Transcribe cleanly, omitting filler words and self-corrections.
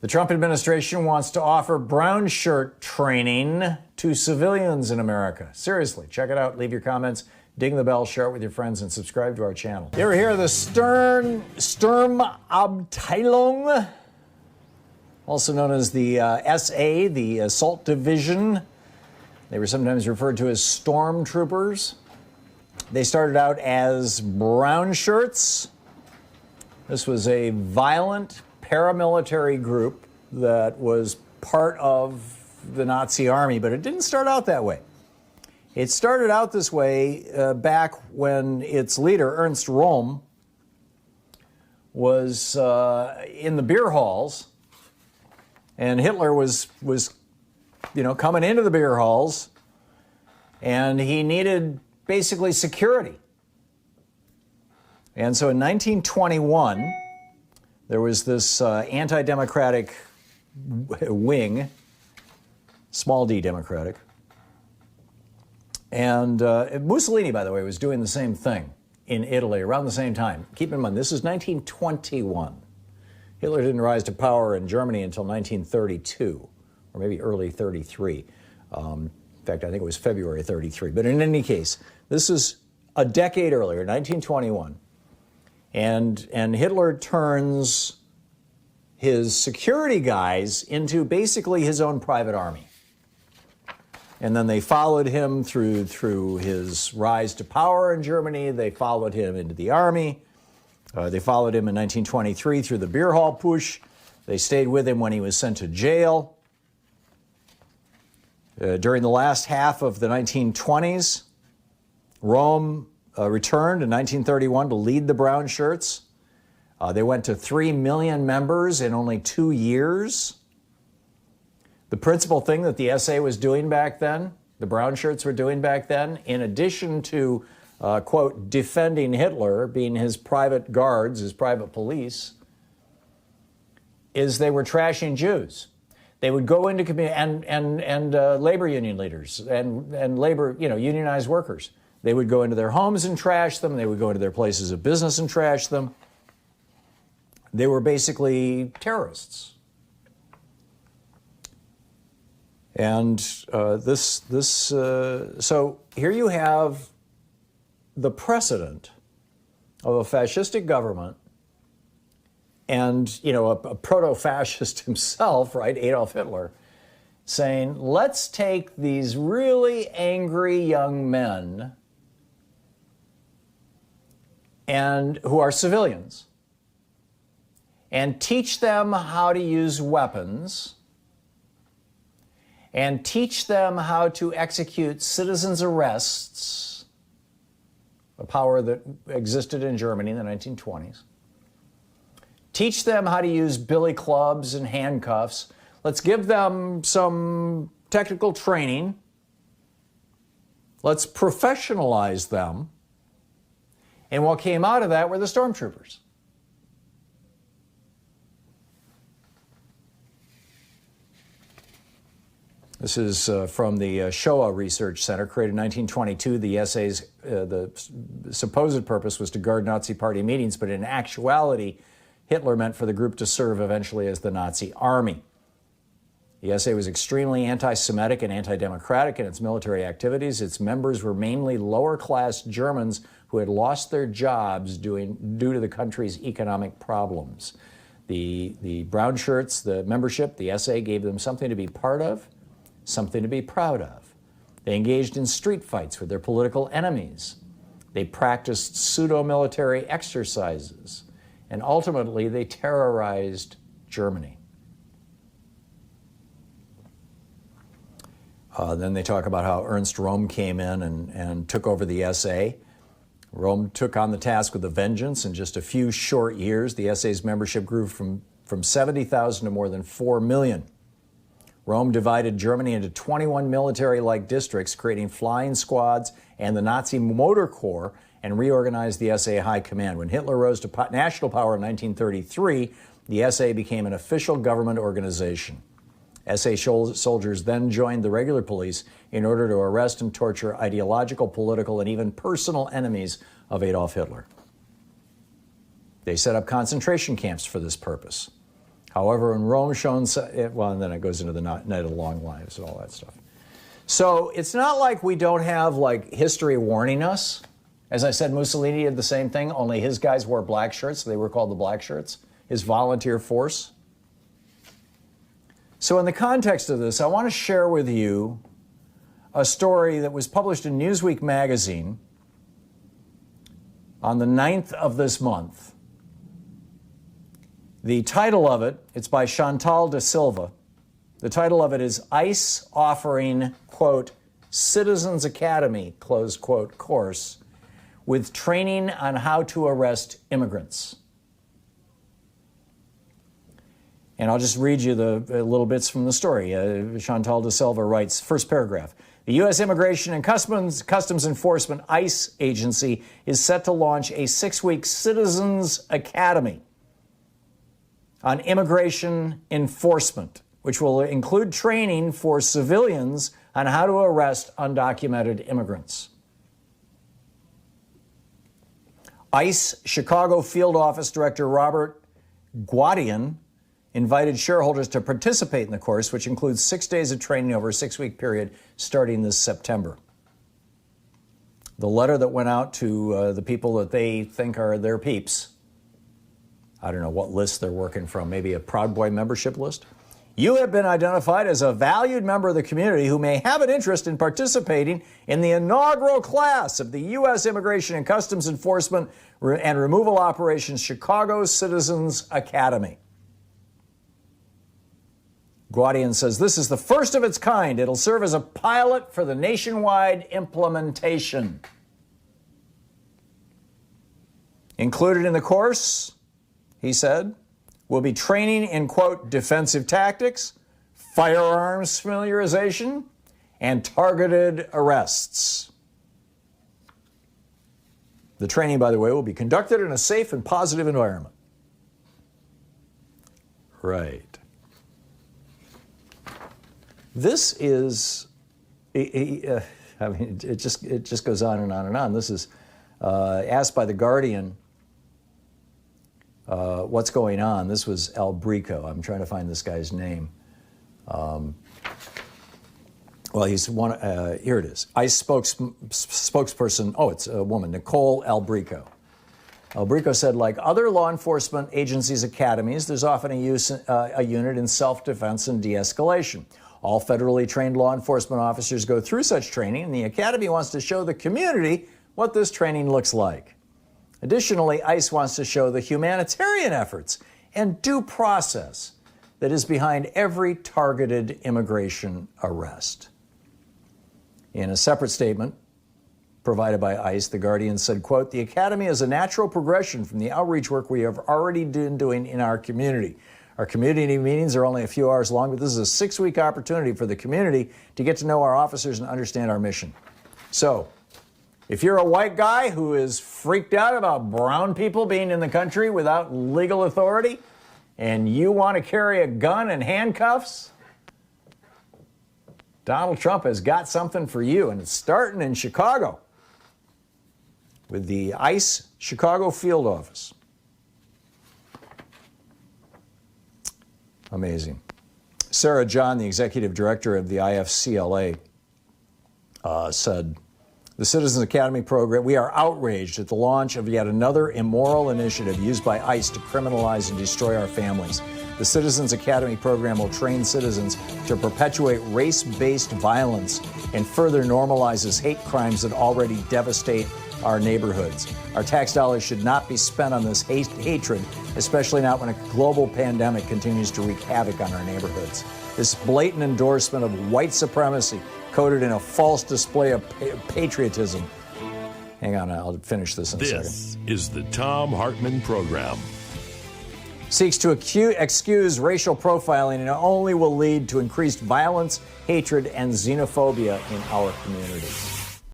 The Trump administration wants to offer brown shirt training to civilians in America. Seriously, check it out. Leave your comments, ding the bell, share it with your friends, and subscribe to our channel. You ever hear of the Sturmabteilung, also known as the SA, the Assault Division? They were sometimes referred to as stormtroopers. They started out as brown shirts. This was a violent paramilitary group that was part of the Nazi army, but it didn't start out that way. It started out this way back when its leader, Ernst Röhm, was in the beer halls, and Hitler was coming into the beer halls, and he needed basically security. And so in 1921, there was this anti-democratic wing, small d democratic. And Mussolini, by the way, was doing the same thing in Italy around the same time. Keep in mind, this is 1921. Hitler didn't rise to power in Germany until 1932, or maybe early 33. In fact, I think it was February 33. But in any case, this is a decade earlier, 1921. And Hitler turns his security guys into basically his own private army. And then they followed him through his rise to power in Germany. They followed him into the army. They followed him in 1923 through the beer hall push. They stayed with him when he was sent to jail. During the last half of the 1920s, Röhm returned in 1931 to lead the brown shirts. They went to 3 million members in only 2 years. The principal thing that the SA was doing back then, the brown shirts were doing back then, in addition to, quote, defending Hitler, being his private guards, his private police, is they were trashing Jews. They would go into and labor union leaders and labor, unionized workers. They would go into their homes and trash them. They would go into their places of business and trash them. They were basically terrorists. And so here you have the precedent of a fascistic government and, a proto-fascist himself, right, Adolf Hitler, saying, let's take these really angry young men and who are civilians and teach them how to use weapons and teach them how to execute citizens' arrests, a power that existed in Germany in the 1920s. Teach them how to use billy clubs and handcuffs. Let's give them some technical training. Let's professionalize them. And what came out of that were the stormtroopers. This is from the Shoah Research Center, created in 1922. The SA's the supposed purpose was to guard Nazi party meetings, but in actuality, Hitler meant for the group to serve eventually as the Nazi army. The SA was extremely anti-Semitic and anti-democratic in its military activities. Its members were mainly lower-class Germans who had lost their jobs due to the country's economic problems. The brown shirts, the membership, the SA gave them something to be part of, something to be proud of. They engaged in street fights with their political enemies. They practiced pseudo-military exercises. And ultimately, they terrorized Germany. Then they talk about how Ernst Röhm came in and took over the SA. Röhm took on the task with a vengeance. In just a few short years, the SA's membership grew from 70,000 to more than 4 million. Röhm divided Germany into 21 military-like districts, creating flying squads and the Nazi motor corps, and reorganized the SA High Command. When Hitler rose to national power in 1933, the SA became an official government organization. SA soldiers then joined the regular police in order to arrest and torture ideological, political, and even personal enemies of Adolf Hitler. They set up concentration camps for this purpose. However, in Rome shown, well, and then it goes into the Night of the Long Lives and all that stuff. So it's not like we don't have like history warning us. As I said, Mussolini did the same thing, only his guys wore black shirts. They were called the Black Shirts, his volunteer force. So in the context of this, I want to share with you a story that was published in Newsweek magazine on the 9th of this month. The title of it, it's by Chantal de Silva. The title of it is ICE offering, quote, Citizens Academy, close quote, course with training on how to arrest immigrants. And I'll just read you the little bits from the story. Chantal de Silva writes, first paragraph. The U.S. Immigration and Customs Enforcement, ICE agency, is set to launch a 6-week Citizens Academy on immigration enforcement, which will include training for civilians on how to arrest undocumented immigrants. ICE Chicago Field Office Director Robert Guadian invited shareholders to participate in the course, which includes 6 days of training over a 6-week period starting this September. The letter that went out to the people that they think are their peeps, I don't know what list they're working from, maybe a Proud Boy membership list. You have been identified as a valued member of the community who may have an interest in participating in the inaugural class of the U.S. Immigration and Customs Enforcement and Removal Operations Chicago Citizens Academy. Guadian says this is the first of its kind. It'll serve as a pilot for the nationwide implementation. Included in the course, he said, will be training in, quote, defensive tactics, firearms familiarization, and targeted arrests. The training, by the way, will be conducted in a safe and positive environment. Right. This is, I mean, it just goes on and on and on. This is asked by The Guardian, what's going on. This was Albrico. I'm trying to find this guy's name. Well, he's one, here it is. ICE spokesperson, oh, it's a woman, Nicole Albrico. Albrico said, like other law enforcement agencies' academies, there's often a unit in self-defense and de-escalation. All federally trained law enforcement officers go through such training, and the Academy wants to show the community what this training looks like. Additionally, ICE wants to show the humanitarian efforts and due process that is behind every targeted immigration arrest. In a separate statement provided by ICE, The Guardian said, quote, the Academy is a natural progression from the outreach work we have already been doing in our community. Our community meetings are only a few hours long, but this is a 6-week opportunity for the community to get to know our officers and understand our mission. So, if you're a white guy who is freaked out about brown people being in the country without legal authority, and you want to carry a gun and handcuffs, Donald Trump has got something for you, and it's starting in Chicago with the ICE Chicago Field Office. Amazing. Sarah John, the executive director of the IFCLA, said, the Citizens Academy program, we are outraged at the launch of yet another immoral initiative used by ICE to criminalize and destroy our families. The Citizens Academy program will train citizens to perpetuate race-based violence and further normalizes hate crimes that already devastate our neighborhoods. Our tax dollars should not be spent on this hatred, especially not when a global pandemic continues to wreak havoc on our neighborhoods. This blatant endorsement of white supremacy coded in a false display of patriotism. Hang on, I'll finish this in a second. This is the Thom Hartmann Program. Seeks to excuse racial profiling and only will lead to increased violence, hatred, and xenophobia in our communities.